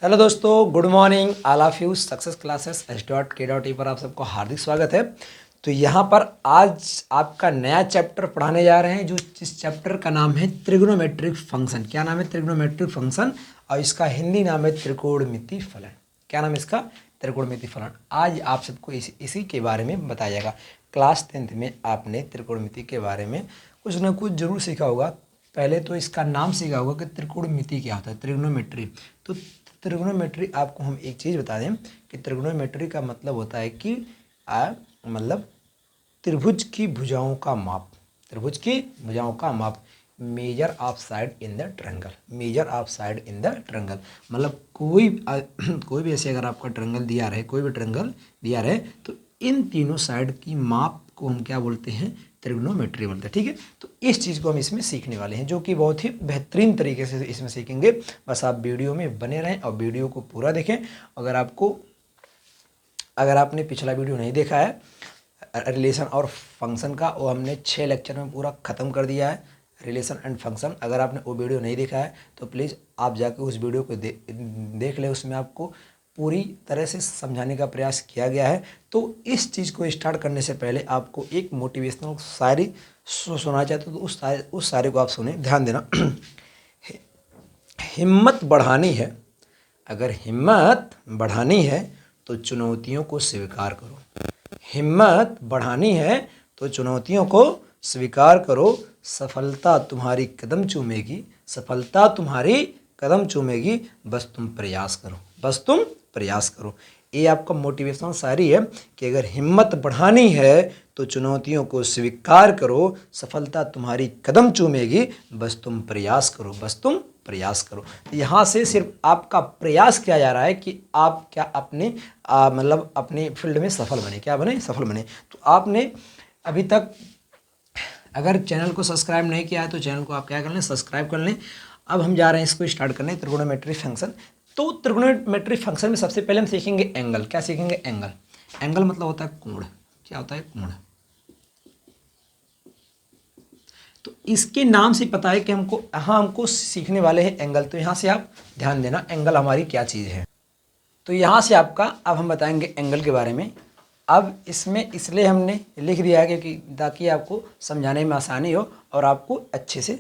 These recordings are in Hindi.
हेलो दोस्तों, good morning all of you. Success classes h.k.e पर आप सबको हार्दिक स्वागत है। तो यहाँ पर आज आपका नया चैप्टर पढ़ाने जा रहे हैं, जो इस चैप्टर का नाम है त्रिग्नोमेट्रिक फंक्शन। क्या नाम है? त्रिग्नोमेट्रिक फंक्शन। और इसका हिंदी नाम है त्रिकोणमिति फलन। क्या नाम है इसका? त्रिकोणमिति फलन। आज आप सबको इसी के बारे में बताया जाएगा। क्लास 10th में आपने त्रिकोणमिति के बारे में कुछ ना कुछ जरूर सीखा होगा। पहले तो इसका नाम सीखा होगा कि त्रिकोणमिति क्या होता है, त्रिग्नोमेट्री। तो त्रिग्नोमेट्री आपको हम एक चीज़ बता दें कि त्रिग्नोमेट्री का मतलब होता है कि मतलब त्रिभुज की भुजाओं का माप। त्रिभुज की भुजाओं का माप, measure of side in the triangle. Measure of side in the triangle मतलब कोई भी ऐसे अगर आपका ट्रायंगल दिया रहे, कोई भी ट्रायंगल दिया रहे, तो इन तीनों साइड की माप को हम क्या बोलते हैं? त्रिग्नोमेट्री बोलते हैं। ठीक है, तो इस चीज़ को हम इसमें सीखने वाले हैं, जो कि बहुत ही बेहतरीन तरीके से इसमें सीखेंगे। बस आप वीडियो में बने रहें और वीडियो को पूरा देखें। अगर आपने पिछला वीडियो नहीं देखा है रिलेशन और फंक्शन का, वो हमने 6 लेक्चर में पूरा ख़त्म कर दिया है, रिलेशन एंड फंक्शन। अगर आपने वो वीडियो नहीं देखा है तो प्लीज़ आप जाके उस वीडियो को देख लें। उसमें आपको पूरी तरह से समझाने का प्रयास किया गया है। तो इस चीज़ को स्टार्ट करने से पहले आपको एक मोटिवेशनल शायरी सुना चाहते हो, तो उस शायरी को आप सुने, ध्यान देना। हिम्मत बढ़ानी है, अगर हिम्मत बढ़ानी है तो चुनौतियों को स्वीकार करो। हिम्मत बढ़ानी है तो चुनौतियों को स्वीकार करो। सफलता तुम्हारी कदम चूमेगी, सफलता तुम्हारी कदम चूमेगी, बस तुम प्रयास करो, बस तुम प्रयास करो। ये आपका मोटिवेशनल शायरी है कि अगर हिम्मत बढ़ानी है तो चुनौतियों को स्वीकार करो। सफलता तुम्हारी कदम चूमेगी, बस तुम प्रयास करो, बस तुम प्रयास करो। तो यहाँ से सिर्फ आपका प्रयास किया जा रहा है कि आप क्या अपने मतलब अपने फील्ड में सफल बने। क्या बने? सफल बने। तो आपने अभी तक अगर चैनल को सब्सक्राइब नहीं किया है तो चैनल को आप क्या कर लें? सब्सक्राइब कर लें। अब हम जा रहे हैं इसको स्टार्ट करने, त्रिकोणोमेट्री फंक्शन। तो त्रिकोणोमेट्री फंक्शन में सबसे पहले हम सीखेंगे एंगल। क्या सीखेंगे? एंगल। एंगल मतलब होता है कोण। क्या होता है? कोण। तो इसके नाम से पता है कि हमको सीखने वाले हैं एंगल। तो यहाँ से आप ध्यान देना, एंगल हमारी क्या चीज़ है। तो यहाँ से आपका अब हम बताएंगे एंगल के बारे में। अब इसमें इसलिए हमने लिख दिया है कि ताकि आपको समझाने में आसानी हो और आपको अच्छे से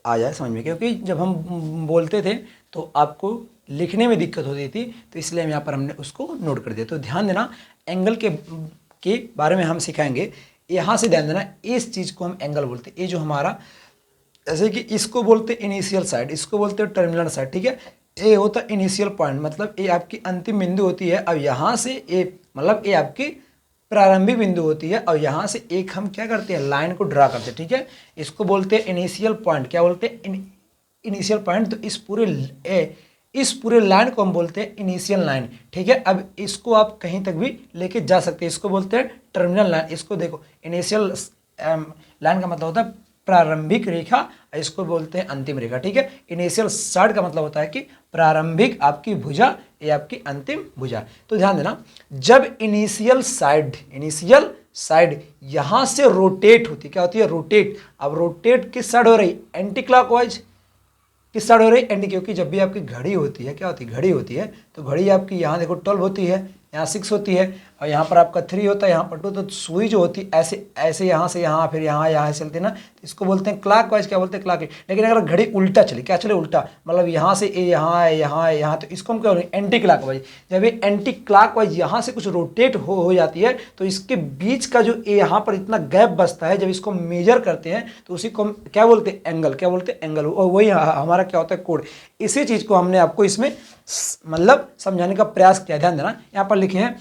आ जाए समझ में। क्योंकि जब हम बोलते थे तो आपको लिखने में दिक्कत होती थी, तो इसलिए हम यहाँ पर हमने उसको नोट कर दिया। तो ध्यान देना, एंगल के बारे में हम सिखाएंगे। यहाँ से ध्यान देना, इस चीज़ को हम एंगल बोलते हैं। ये जो हमारा, जैसे कि इसको बोलते हैं इनिशियल साइड, इसको बोलते हैं टर्मिनल साइड। ठीक है, ये होता है इनिशियल पॉइंट, मतलब ये आपकी अंतिम बिंदु होती है। अब यहाँ से ये मतलब ये आपकी प्रारंभिक बिंदु होती है। और यहाँ से एक हम क्या करते हैं? लाइन को ड्रा करते हैं। ठीक है, इसको बोलते हैं इनिशियल पॉइंट। क्या बोलते हैं? Initial point. तो इस पूरे लाइन को हम बोलते हैं इनिशियल लाइन। ठीक है, अब इसको आप कहीं तक भी लेके जा सकते हैं। इसको बोलते हैं टर्मिनल लाइन। इसको देखो, इनिशियल लाइन का मतलब होता है प्रारंभिक रेखा, इसको बोलते हैं अंतिम रेखा। ठीक है, इनिशियल साइड का मतलब होता है कि प्रारंभिक आपकी भुजा, ये आपकी अंतिम भुजा। तो ध्यान देना, जब इनिशियल साइड यहां से रोटेट होती, क्या होती है? रोटेट। अब रोटेट किस साइड हो रही? Anti clockwise. किस साइड हो रही? एंटी। क्योंकि जब भी आपकी घड़ी होती है, क्या होती है? घड़ी होती है, तो घड़ी आपकी यहाँ देखो 12 होती है, यहाँ 6 होती है, और यहाँ पर आपका 3 होता है, यहाँ पर 2। तो सुई जो होती है ऐसे ऐसे यहाँ से यहाँ, फिर यहाँ चलती है ना, तो इसको बोलते हैं क्लॉकवाइज। क्या बोलते हैं? क्लॉक। लेकिन अगर घड़ी उल्टा चले, क्या चले? उल्टा, मतलब यहाँ से ये यहाँ है, यहाँ है, यहाँ, तो इसको हम क्या बोलेंगे? Anti clockwise. जब ये एंटी क्लॉकवाइज यहाँ से कुछ रोटेट हो जाती है, तो इसके बीच का जो यहाँ पर इतना गैप बचता है, जब इसको मेजर करते हैं तो उसी को हम क्या बोलते हैं? एंगल। क्या बोलते हैं? एंगल। और वही हमारा क्या होता है? कोण। इसी चीज़ को हमने आपको इसमें मतलब समझाने का प्रयास किया। ध्यान देना, यहाँ पर लिखे हैं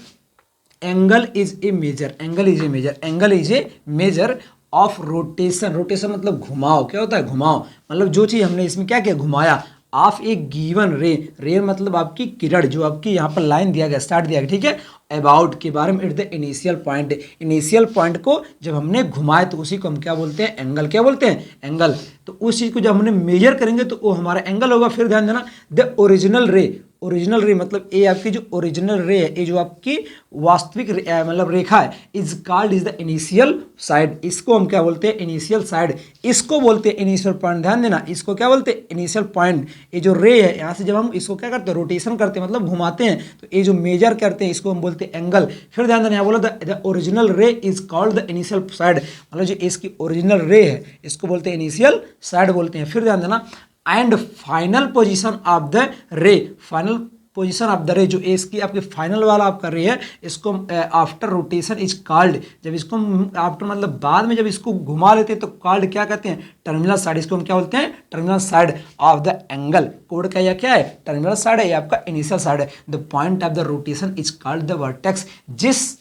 angle is a measure. Angle is a measure. Angle is a measure of rotation. Rotation मतलब घुमाव। क्या होता है? घुमाव। मतलब जो चीज़ हमने इसमें क्या किया? घुमाया। ऑफ ए गिवन रे मतलब आपकी किरण, जो आपकी यहाँ पर लाइन दिया गया, स्टार्ट दिया गया। ठीक है, अबाउट के बारे में, it the initial point. Initial point को जब हमने घुमाया तो उसी को हम क्या बोलते हैं? एंगल। क्या बोलते हैं? एंगल। तो उस चीज़ को जब हमने मेजर करेंगे तो वो हमारा एंगल होगा। फिर ध्यान देना, द ओरिजिनल रे, ओरिजिनल रे मतलब ये आपकी जो ओरिजिनल रे है, ये जो आपकी वास्तविक मतलब रेखा है, is called is the initial side. इसको हम क्या बोलते हैं? Initial side. इसको बोलते हैं इनिशियल पॉइंट। ध्यान देना, इसको क्या बोलते हैं? Initial point. ये जो रे है, यहाँ से जब हम इसको क्या करते हैं? रोटेशन करते हैं, मतलब घुमाते हैं, तो ये जो मेजर करते हैं इसको हम बोलते हैं एंगल। फिर ध्यान देना, यहाँ बोला द ओरिजिनल रे is called the initial side, मतलब जो इसकी ओरिजिनल रे है इसको बोलते हैं इनिशियल साइड बोलते हैं। फिर ध्यान देना, and final position of the रे, फाइनल पोजीशन ऑफ द रे, जो इसकी आपकी फाइनल वाला आपका रे है, इसको आफ्टर रोटेशन इज कॉल्ड, जब इसको आफ्टर मतलब बाद में जब इसको घुमा लेते हैं तो कॉल्ड क्या कहते हैं? Terminal side. इसको हम क्या बोलते हैं? Terminal side of the angle. Code का यह क्या है? टर्मिनल साइड है, ये आपका इनिशियल साइड है। The point of the rotation is called the vertex. जिस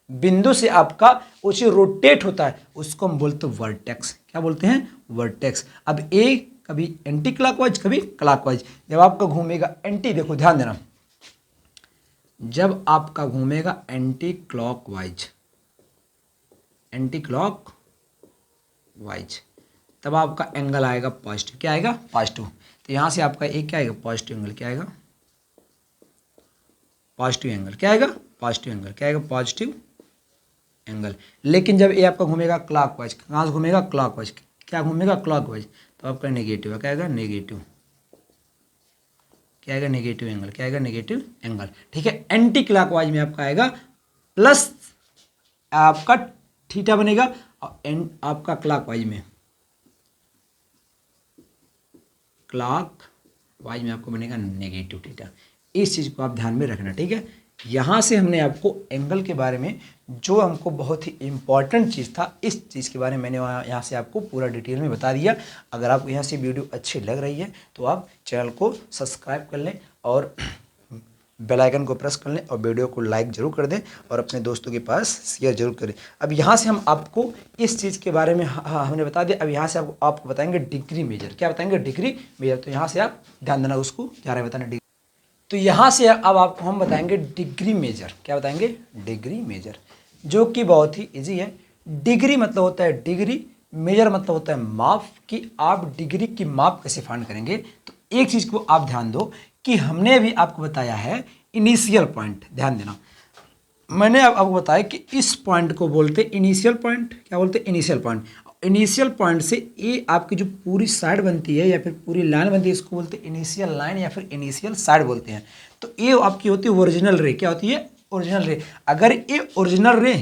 बिंदु से आपका उसे रोटेट होता है उसको हम बोलते हैं वर्टेक्स। क्या बोलते हैं? वर्टेक्स। अब ए कभी एंटी क्लॉकवाइज कभी क्लॉकवाइज, जब आपका घूमेगा एंटी, देखो ध्यान देना, जब आपका घूमेगा एंटी क्लॉकवाइज तब आपका एंगल आएगा पॉजिटिव। क्या आएगा? पॉजिटिव। तो यहां से आपका एक क्या आएगा? Positive angle. क्या आएगा? Positive angle. क्या आएगा? Positive angle. क्या आएगा? Positive angle. लेकिन जब ये आपका घूमेगा क्लॉकवाइज, कहाँ से घूमेगा? क्लॉकवाइज। क्या घूमेगा? क्लॉकवाइज, तो आपका नेगेटिव है। क्या आएगा? नेगेटिव। क्या आएगा? Negative angle. क्या आएगा? Negative angle. ठीक है। एंटी क्लॉकवाइज में आपका आएगा प्लस आपका थीटा बनेगा, और आपका क्लॉकवाइज में आपको बनेगा नेगेटिव थीटा। इस चीज़ को आप ध्यान में रखना। ठीक है। यहाँ से हमने आपको एंगल के बारे में जो हमको बहुत ही इम्पॉर्टेंट चीज़ था, इस चीज़ के बारे में मैंने यहाँ से आपको पूरा डिटेल में बता दिया। अगर आपको यहाँ से वीडियो अच्छी लग रही है तो आप चैनल को सब्सक्राइब कर लें और बेल आइकन को प्रेस कर लें और वीडियो को लाइक जरूर कर दें और अपने दोस्तों के पास शेयर जरूर करें। अब यहाँ से हम आपको इस चीज़ के बारे में हमने बता दिया। अब यहाँ से आपको बताएंगे डिग्री मेजर। क्या बताएंगे? Degree measure. तो यहाँ से आप ध्यान देना, उसको जा रहे हैं बताना डिग्री। तो यहाँ से अब आपको हम बताएंगे डिग्री मेजर। क्या बताएंगे? डिग्री मेजर, जो कि बहुत ही इजी है। डिग्री मतलब होता है डिग्री, मेजर मतलब होता है माप, कि आप डिग्री की माप कैसे फाइंड करेंगे। तो एक चीज़ को आप ध्यान दो कि हमने अभी आपको बताया है इनिशियल पॉइंट। ध्यान देना, मैंने अब आपको बताया कि इस पॉइंट को बोलते हैं इनिशियल पॉइंट। क्या बोलते हैं? Initial point. इनिशियल पॉइंट से ये आपकी जो पूरी साइड बनती है या फिर पूरी लाइन बनती है, इसको बोलते हैं इनिशियल लाइन या फिर इनिशियल साइड बोलते हैं। तो ये आपकी होती है ओरिजिनल रे। क्या होती है? ओरिजिनल रे। अगर ये ओरिजिनल रे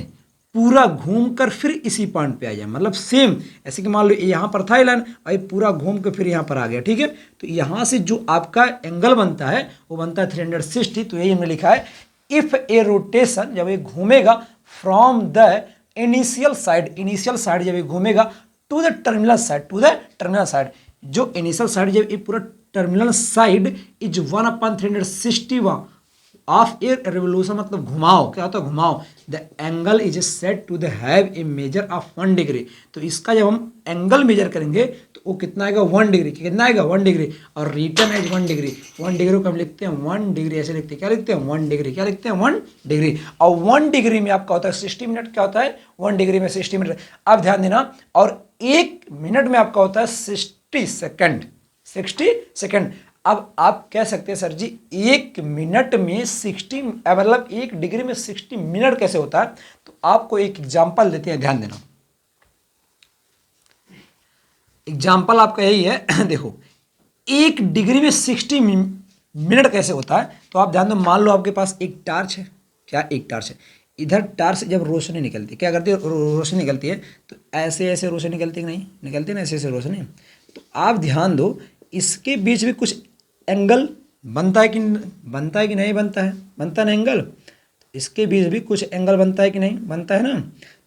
पूरा घूमकर फिर इसी पॉइंट पे आ जाए, मतलब सेम ऐसे कि मान लो यहाँ पर था लाइन और ये पूरा घूम के फिर यहाँ पर आ गया। ठीक है। तो यहाँ से जो आपका एंगल बनता है वो बनता है 360। तो यही हमने लिखा है, इफ ए रोटेशन, जब ये घूमेगा फ्रॉम द इनिशियल साइड जब ये घूमेगा टू द टर्मिनल साइड, जो इनिशियल साइड जब ये पूरा terminal side is 1/360 of a revolution, मतलब घुमाओ। क्या होता है? घुमाओ। The angle is set to the have a measure of 1 degree. तो इसका जब हम एंगल मेजर करेंगे तो वो कितना आएगा? 1 डिग्री। कितना आएगा? 1 डिग्री। और रिटर्न एज 1 डिग्री। 1 डिग्री को हम लिखते हैं 1 डिग्री, ऐसे लिखते हैं। क्या लिखते हैं? 1 डिग्री। क्या लिखते हैं? 1 डिग्री। और 1 डिग्री में आपका होता है 60 मिनट। क्या होता है? 1 डिग्री में 60 मिनट। अब ध्यान देना, और 1 मिनट में आपका होता है 60 सेकंड। अब आप कह सकते हैं सर जी 1 मिनट में 60 मतलब 1 डिग्री में 60 मिनट कैसे होता है? तो आपको एक एग्जांपल देते हैं, ध्यान देना। एग्जांपल आपका यही है देखो 1 डिग्री में 60 मिनट कैसे होता है? तो आप ध्यान दो, मान लो आपके पास एक टार्च है। क्या? एक टार्च है। इधर टार्च से जब रोशनी निकलती है, क्या करती है? रोशनी निकलती है। तो ऐसे ऐसे रोशनी निकलती है कि नहीं? निकलती है ना, ऐसे ऐसे रोशनी। तो आप ध्यान दो, इसके बीच में कुछ एंगल बनता है कि नहीं बनता है? बनता है ना एंगल। तो इसके बीच भी कुछ एंगल बनता है कि नहीं? बनता है ना।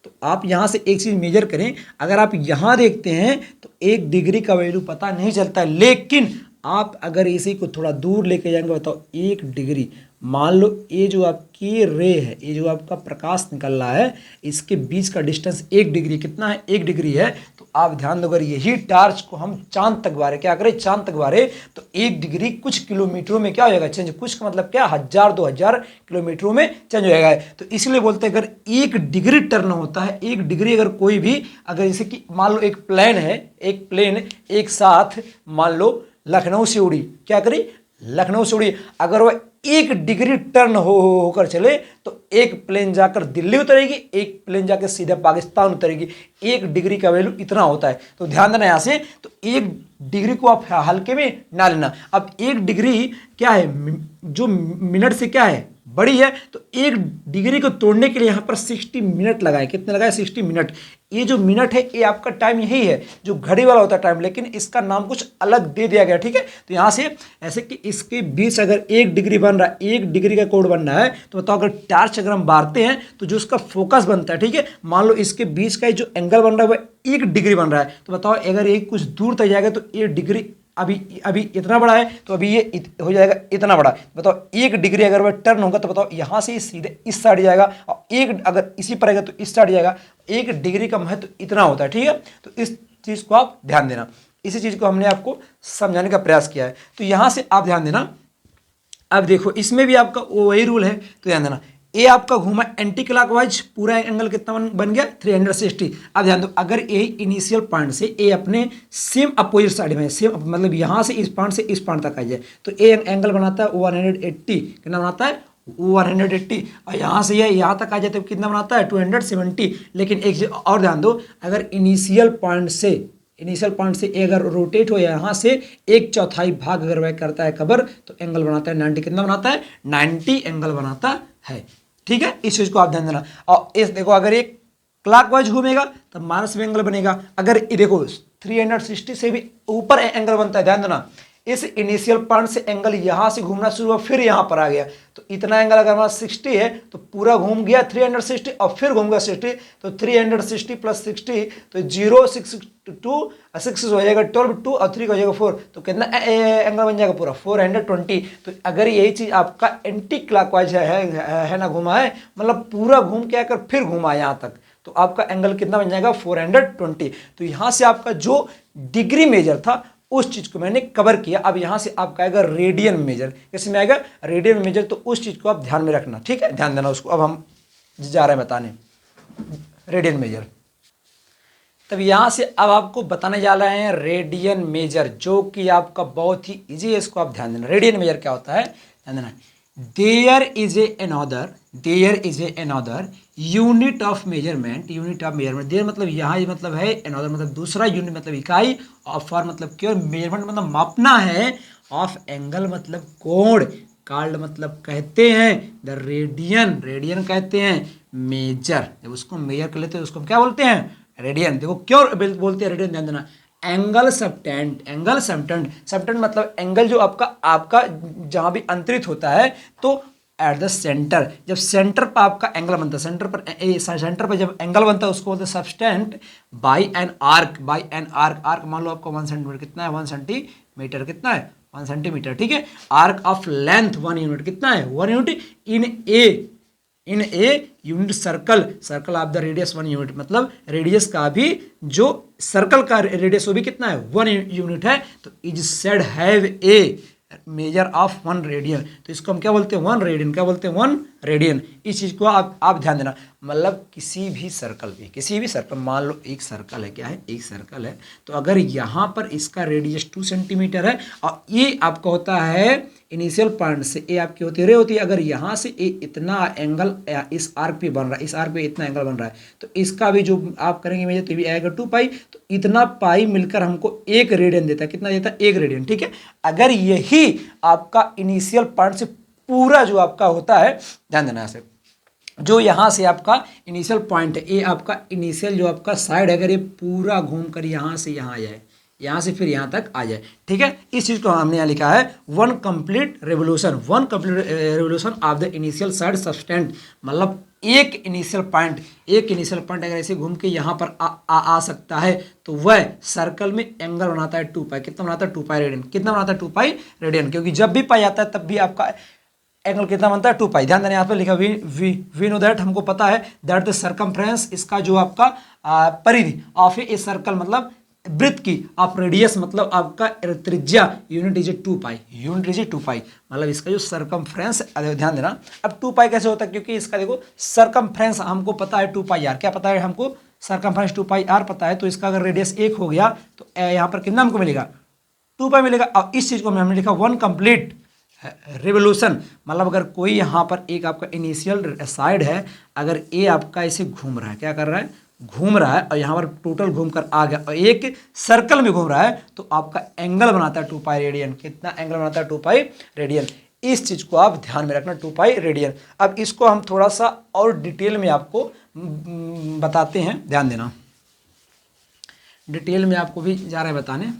तो आप यहाँ से एक चीज़ मेजर करें। अगर आप यहाँ देखते हैं तो 1 डिग्री का वैल्यू पता नहीं चलता है, लेकिन आप अगर इसी को थोड़ा दूर लेके जाएंगे, बताओ 1 डिग्री, मान लो ये जो आपकी रे है, ये जो आपका प्रकाश निकल रहा है, इसके बीच का डिस्टेंस 1 डिग्री। कितना है? 1 डिग्री है। तो आप ध्यान दो, अगर यही टार्च को हम चांद तक बारे, क्या करें? चांद तक बारे, तो 1 डिग्री कुछ किलोमीटरों में क्या हो जाएगा? चेंज। कुछ का मतलब क्या? 1000-2000 किलोमीटरों में चेंज हो जाएगा। तो इसलिए बोलते हैं अगर 1 डिग्री टर्न होता है, 1 डिग्री अगर कोई भी, अगर जैसे कि मान लो एक प्लेन है, एक प्लेन एक साथ मान लो लखनऊ से उड़ी, क्या करी, लखनऊ से उड़ी। अगर वह 1 डिग्री टर्न होकर चले तो एक प्लेन जाकर दिल्ली उतरेगी, एक प्लेन जाकर सीधे पाकिस्तान उतरेगी। 1 डिग्री का वैल्यू इतना होता है। तो ध्यान देना यहाँ से, तो 1 डिग्री को आप हल्के में ना लेना। अब 1 डिग्री क्या है, जो मिनट से क्या है, बड़ी है, तो 1 डिग्री को तोड़ने के लिए यहाँ पर 60 मिनट लगाए। कितने लगाए, 60 मिनट। ये जो मिनट है ये आपका टाइम यही है जो घड़ी वाला होता है टाइम, लेकिन इसका नाम कुछ अलग दे दिया गया, ठीक है। तो यहाँ से ऐसे कि इसके बीच अगर 1 डिग्री बन रहा है, 1 डिग्री का कोण बन रहा है, तो बताओ अगर टार्च अगर हम बारते हैं तो जो उसका फोकस बनता है, ठीक है, मान लो इसके बीच का जो एंगल बन रहा है वह 1 डिग्री बन रहा है, तो बताओ अगर ये कुछ दूर तक जाएगा तो 1 डिग्री अभी इतना बड़ा है, तो अभी ये हो जाएगा इतना बड़ा। बताओ 1 डिग्री अगर वह टर्न होगा तो बताओ यहाँ से सीधे इस साइड जाएगा, और 1 अगर इसी पर आएगा तो इस साइड जाएगा। 1 डिग्री का महत्व इतना होता है, ठीक है। तो इस चीज़ को आप ध्यान देना, इसी चीज़ को हमने आपको समझाने का प्रयास किया है। तो यहाँ से आप ध्यान देना। अब देखो इसमें भी आपका वही रूल है, तो ध्यान देना। ए आपका घूमा एंटी क्लॉकवाइज, पूरा एंगल कितना बन गया, 360। अब ध्यान दो, अगर ए इनिशियल पॉइंट से ए अपने सेम अपोजिट साइड में, सेम मतलब यहाँ से इस पॉइंट से इस पॉइंट तक आ जाए, तो ए एंगल बनाता है 180। कितना बनाता है, 180। और यहाँ से ये यहाँ तक आ जाए तो कितना बनाता है, 270। लेकिन एक चीज और ध्यान दो, अगर इनिशियल पॉइंट से ए अगर रोटेट हो यहाँ से 1/4 भाग अगर वह करता है कवर, तो एंगल बनाता है 90। कितना बनाता है, 90 एंगल बनाता है, ठीक है। इस चीज को आप ध्यान देना। और इस देखो अगर एक क्लॉकवाइज घूमेगा तो माइनस में एंगल बनेगा। अगर ये देखो 360 से भी ऊपर एंगल बनता है, ध्यान देना। इस इनिशियल पॉइंट से एंगल यहां से घूमना शुरू हुआ, फिर यहां पर आ गया, तो इतना एंगल अगर हमारा 60 है तो पूरा घूम गया 360, और फिर घूम गया 60, तो 360 प्लस 60 तो 0 6 2 6 हो जाएगा 12, 2 और 3 हो जाएगा 4, तो कितना एंगल बन जाएगा पूरा 420। तो अगर यही चीज आपका एंटी क्लॉकवाइज है ना, घुमा है मतलब पूरा घूम के आकर फिर घुमा यहाँ तक, तो आपका एंगल कितना बन जाएगा 420। तो यहाँ से आपका जो डिग्री मेजर था उस चीज को मैंने कवर किया। अब यहां से आपका आएगा रेडियन मेजर। कैसे में आएगा, रेडियन मेजर। तो उस चीज को आप ध्यान में रखना, ठीक है, ध्यान देना उसको। अब हम जा रहे हैं बताने रेडियन मेजर। तब यहां से अब आपको बताने जा रहे हैं रेडियन मेजर, जो कि आपका बहुत ही इजी है, इसको आप ध्यान देना। रेडियन मेजर क्या होता है, ध्यान देना। There is a another unit of measurement, there मतलब यहाँ मतलब है, अनदर मतलब दूसरा, यूनिट मतलब इकाई, और फॉर मतलब क्यों, मेजरमेंट मतलब मापना है, ऑफ एंगल मतलब कोण, कॉल्ड मतलब कहते हैं, द रेडियन कहते हैं मेजर। जब उसको मेजर कर लेते हैं उसको क्या बोलते हैं, रेडियन। देखो क्यों बोलते हैं रेडियन, ध्यान देना। एंगल सबटेंड मतलब एंगल जो आपका जहां भी अंतरित होता है, तो एट द सेंटर, जब सेंटर पर आपका एंगल बनता है, सेंटर पर जब एंगल बनता है उसको बोलते हैं सबस्टेंट बाय एन आर्क मान लो आपका 1 सेंटीमीटर कितना है, 1 सेंटीमीटर कितना है, 1 सेंटीमीटर, ठीक है। आर्क ऑफ लेंथ 1 यूनिट कितना है, 1 unit in a unit circle of the radius 1 unit, मतलब रेडियस का भी जो सर्कल का रेडियस वो भी कितना है, 1 यूनिट है। तो is said have a measure of 1 radian. तो इसको हम क्या बोलते हैं, 1 रेडियन। क्या बोलते हैं, 1 रेडियन। इस चीज को आप ध्यान देना। मतलब किसी भी सर्कल मान लो एक सर्कल है, क्या है, एक सर्कल है, तो अगर यहाँ पर इसका रेडियस 2 सेंटीमीटर है, और ये आपका होता है इनिशियल पॉइंट से ए आपकी होती है, अगर यहाँ से ए इतना एंगल इस आर्क पे बन रहा है, इस आर्क पे इतना एंगल बन रहा है, तो इसका भी जो आप करेंगे मेजर तो भी आएगा 2 पाई। तो इतना पाई मिलकर हमको 1 रेडियन देता है। कितना देता है, 1 रेडियन, ठीक है। अगर यही आपका इनिशियल पॉइंट से पूरा जो आपका होता है, ध्यान देना ऐसे, जो यहाँ से आपका इनिशियल पॉइंट है, ये आपका इनिशियल जो आपका साइड है, अगर ये पूरा घूम कर यहाँ से यहाँ आ जाए, यहाँ से फिर यहाँ तक आ जाए, ठीक है। इस चीज़ को हमने यहाँ लिखा है 1 complete revolution of the initial side substance, मतलब एक इनिशियल पॉइंट अगर ऐसे घूम के यहाँ पर आ सकता है, तो वह सर्कल में एंगल बनाता है 2 पाई। कितना बनाता है, 2 पाई रेडियन। कितना बनाता है, 2 पाई रेडियन, क्योंकि जब भी पाई आता है तब भी आपका एंगल कितना बनता है, 2 पाई। ध्यान देना, यहाँ पे लिखा वी नो दैट, हमको पता है दैट द सर्कमफ्रेंस, इसका जो आपका परिधि ऑफ ए सर्कल मतलब वृत्त की, ऑफ रेडियस मतलब आपका त्रिज्या, यूनिट इज 2 पाई, मतलब इसका जो सर्कमफ्रेंस, ध्यान देना। अब 2 पाई कैसे होता है, क्योंकि इसका देखो सर्कमफ्रेंस हमको पता है 2 पाई आर, क्या पता है हमको, सर्कमफ्रेंस 2 पाई आर पता है। तो इसका अगर रेडियस 1 हो गया तो यहाँ पर कितना हमको मिलेगा, 2 पाई मिलेगा। और इस चीज़ को हमने लिखा 1 कंप्लीट रिवोल्यूशन, मतलब अगर कोई यहाँ पर एक आपका इनिशियल साइड है, अगर ए आपका ऐसे घूम रहा है, क्या कर रहा है, घूम रहा है, और यहाँ पर टोटल घूम कर आ गया और एक सर्कल में घूम रहा है, तो आपका एंगल बनाता है 2 पाई रेडियन। कितना एंगल बनाता है? 2 पाई रेडियन। इस चीज़ को आप ध्यान में रखना, 2 पाई रेडियन। अब इसको हम थोड़ा सा और डिटेल में आपको बताते हैं, ध्यान देना, डिटेल में आपको भी जा रहा है बताने।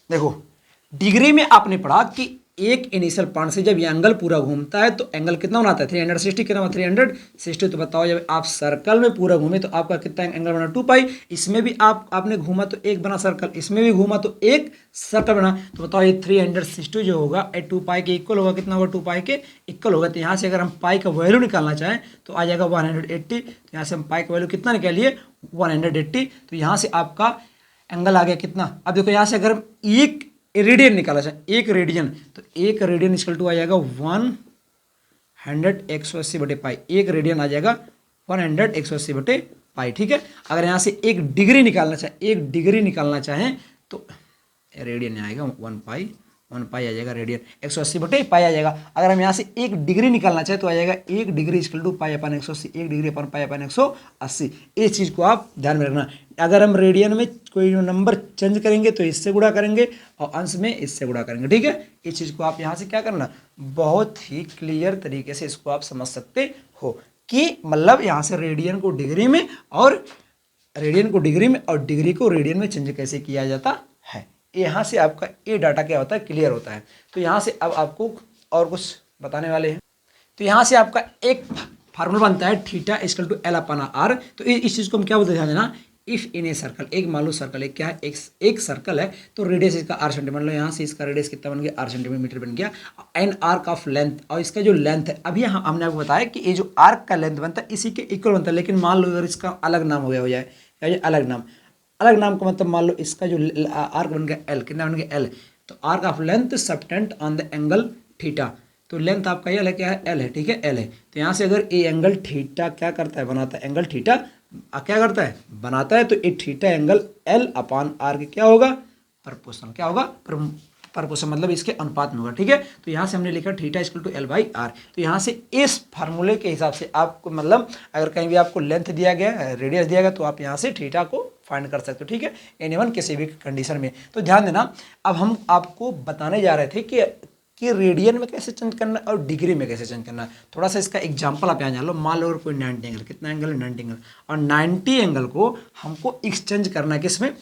देखो, डिग्री में आपने पढ़ा कि एक इनिशियल पॉइंट से जब ये एंगल पूरा घूमता है तो एंगल कितना बनाता है? 360। कितना? 360। तो बताओ, जब आप सर्कल में पूरा घूमे तो आपका कितना एंगल बना? 2 पाई। इसमें भी आपने घूमा तो एक बना सर्कल, इसमें भी घूमा तो एक सर्कल बना। तो बताओ ये 360 जो होगा 2 पाई के इक्वल होगा। कितना होगा? 2 पाई के इक्वल होगा। तो यहाँ से अगर हम पाई का वैल्यू निकालना चाहें तो आ जाएगा 180। तो यहाँ से हम पाई का वैल्यू कितना निकालिए? 180। तो यहाँ से आपका एंगल आ गया कितना? अब देखो, यहाँ से अगर हम एक रेडियन निकाला जाए, एक रेडियन, तो एक रेडियन इक्वल टू आ जाएगा 100 180/पाई। एक रेडियन आ जाएगा 100 180/पाई। ठीक है। अगर यहाँ से एक डिग्री निकालना चाहे, एक डिग्री निकालना चाहें तो रेडियन आएगा 1 पाई आ जाएगा रेडियन, 180/पाई आ जाएगा। अगर हम यहाँ से एक डिग्री निकालना चाहे तो आ जाएगा एक डिग्री इक्वल टू पाई अपन 180, एक डिग्री अपन पाई अपन 180। इस चीज़ को आप ध्यान में रखना। अगर हम रेडियन में कोई नंबर चेंज करेंगे तो इससे गुणा करेंगे और अंश में इससे गुणा करेंगे। ठीक है। इस चीज़ को आप यहाँ से क्या करना, बहुत ही क्लियर तरीके से इसको आप समझ सकते हो कि मतलब यहाँ से रेडियन को डिग्री में और डिग्री को रेडियन में चेंज कैसे किया जाता है। यहाँ से आपका ये डाटा क्या होता है, क्लियर होता है। तो यहाँ से अब आपको और कुछ बताने वाले हैं। तो यहाँ से आपका एक फार्मूला बनता है थीटा इक्वल टू L/R। तो इस चीज़ को हम क्या बोलते हैं, ध्यान देना। इफ इन ए सर्कल, एक मान लो सर्कल है, क्या है, एक सर्कल है, तो रेडियस इसका R सेंटीमीटर, मतलब यहाँ से इसका रेडियस कितना बन गया? R सेंटीमीटर बन गया। एन आर्क ऑफ लेंथ, और इसका जो लेंथ है, अभी यहाँ हमने आपको बताया कि ये जो आर्क का लेंथ बनता है इसी के इक्वल बनता है। लेकिन मान लो अगर इसका अलग नाम हो जाए, अलग नाम का मतलब मान लो इसका जो आर्क बन गया L, कितना बन गया? L। तो arc of length subtend on the angle theta. तो लेंथ आपका L है, क्या है? L है। ठीक है, L है। तो यहाँ से अगर ये एंगल थीटा क्या करता है, बनाता है, एंगल थीटा क्या करता है, बनाता है। तो ये थीटा एंगल L/R के क्या होगा? प्रोपोर्शनल। क्या होगा? प्रोपोर्शनल, मतलब इसके अनुपात में होगा। ठीक है। तो यहाँ से हमने लिखा थीटा इक्वल टू L/R। तो यहाँ से इस फार्मूले के हिसाब से आपको, मतलब अगर कहीं भी आपको लेंथ दिया गया है, रेडियस दिया गया, तो आप यहाँ से थीटा को फाइंड कर सकते हो। ठीक है। एनीवन किसी भी कंडीशन में। तो ध्यान देना, अब हम आपको बताने जा रहे थे कि रेडियन में कैसे चेंज करना है और डिग्री में कैसे चेंज करना है। थोड़ा सा इसका एग्जांपल आप यहाँ जान लो। मान लो अगर कोई 90 एंगल, कितना एंगल है? 90 एंगल, और 90 एंगल को हमको एक्सचेंज करना है किसमें?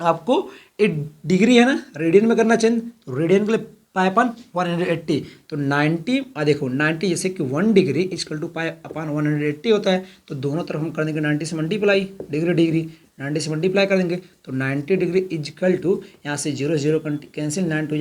आपको एक डिग्री है ना, रेडियन में करना चेंज। तो रेडियन के लिए पाई अपन 180। तो 90, देखो 90 जैसे कि 1 डिग्री इक्वल टू पाई अपन 180 होता है। तो दोनों तरफ हम कर देंगे 90 से मल्टीप्लाई, डिग्री 90 से मल्टीप्लाई कर देंगे। तो 90 डिग्री इक्वल टू, यहाँ से 0 0 कैंसिल, 9 2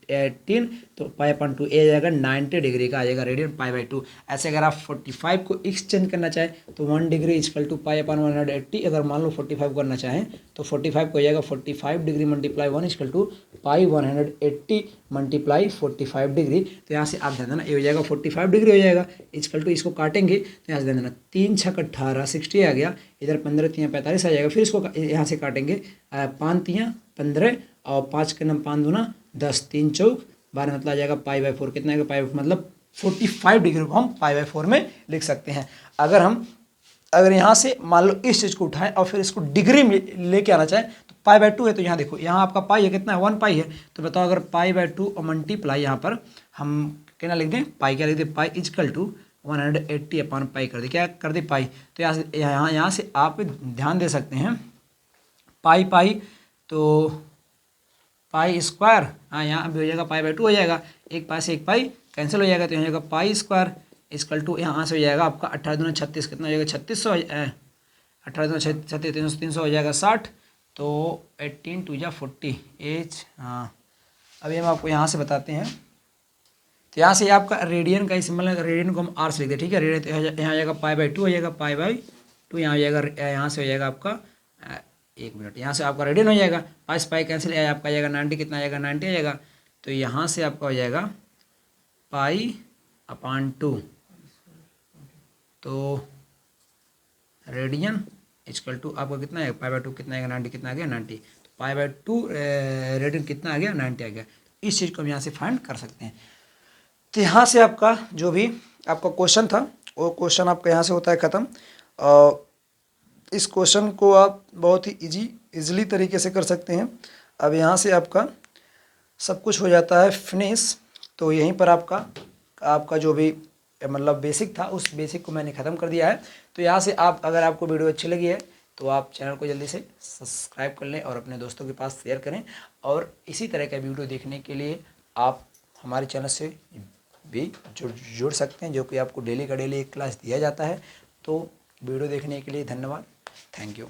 18, तो पाई अपन 2 आ जाएगा 90 डिग्री का आ जाएगा रेडियन, पाई/2। ऐसे अगर आप 45 को एक्सचेंज करना चाहें तो 1 डिग्री इक्वल टू पाई अपन 180। अगर मान लो 45 करना चाहें तो 45 को हो जाएगा 45 degree multiply 1 equal to pi 180 multiply 45 degree. तो यहाँ से आप ध्यान देना, ये हो जाएगा 45 डिग्री हो जाएगा इक्वल टू, इसको काटेंगे तो यहाँ से ध्यान देना 3 6 18 60 आ गया, इधर 15 3 45 आ जाएगा। फिर इसको यहाँ से काटेंगे 5 3 15 और 5 के नाम 5 दूना 10, 3 चौक 12, मतलब आ जाएगा पाई/4। कितना आएगा? पाई, मतलब 45 डिग्री को हम पाई/4 में लिख सकते हैं। अगर यहाँ से मान लो इस चीज़ को उठाएं और फिर इसको डिग्री में लेके आना चाहें तो पाई/2 है। तो यहाँ देखो, यहाँ आपका पाई है, कितना है? 1 पाई है। तो बताओ अगर पाई/2 और मल्टीप्लाई, यहाँ पर हम कितना लिख दें? पाई। क्या लिख दें? पाई इक्वल टू 180 अपन पाई कर दे, क्या कर दे? पाई। तो यहाँ से आप ध्यान दे सकते हैं, पाई तो पाई स्क्वायर, हाँ यहाँ भी हो जाएगा पाई/2 हो जाएगा, एक पाई से एक पाई कैंसिल हो जाएगा। तो यहाँ हो जाएगा पाई स्क्वायर इक्वल टू, यहाँ से हो जाएगा आपका 18 दूना 36, कितना हो जाएगा? 3600, 18 दूना 36, 300 हो जाएगा 60। तो 18 2 जा 40 एच। हाँ, अभी हम आपको यहाँ से बताते हैं। तो यहाँ से आपका रेडियन का सिंबल है, रेडियन को हम आर से लिखते हैं। ठीक है। रेडियन तो यहाँ आ जाएगा पाई/2 हो जाएगा, पाई/2 यहाँ हो जाएगा, यहाँ से हो जाएगा आपका 1 मिनट, यहाँ से आपका रेडियन हो जाएगा। पाई से पाई कैंसिल, आपका आ जाएगा 90, कितना आएगा? 90 आ जाएगा। तो यहाँ से आपका हो जाएगा π/2। तो रेडियन इक्वल टू आपका कितना है, π/2 कितना आएगा, 90 कितना आ गया, 90। तो π/2 रेडियन कितना आ गया, 90 आ गया। इस चीज़ को हम यहाँ से फाइंड कर सकते हैं। तो यहाँ से आपका जो भी आपका क्वेश्चन था वो क्वेश्चन आपका यहाँ से होता है ख़त्म। इस क्वेश्चन को आप बहुत ही इजीली तरीके से कर सकते हैं। अब यहाँ से आपका सब कुछ हो जाता है फिनिश। तो यहीं पर आपका जो भी मतलब बेसिक था उस बेसिक को मैंने ख़त्म कर दिया है। तो यहाँ से आप अगर आपको वीडियो अच्छी लगी है तो आप चैनल को जल्दी से सब्सक्राइब कर लें और अपने दोस्तों के पास शेयर करें। और इसी तरह का वीडियो देखने के लिए आप हमारे चैनल से भी जुड़ सकते हैं, जो कि आपको डेली का डेली एक क्लास दिया जाता है। तो वीडियो देखने के लिए धन्यवाद। Thank you.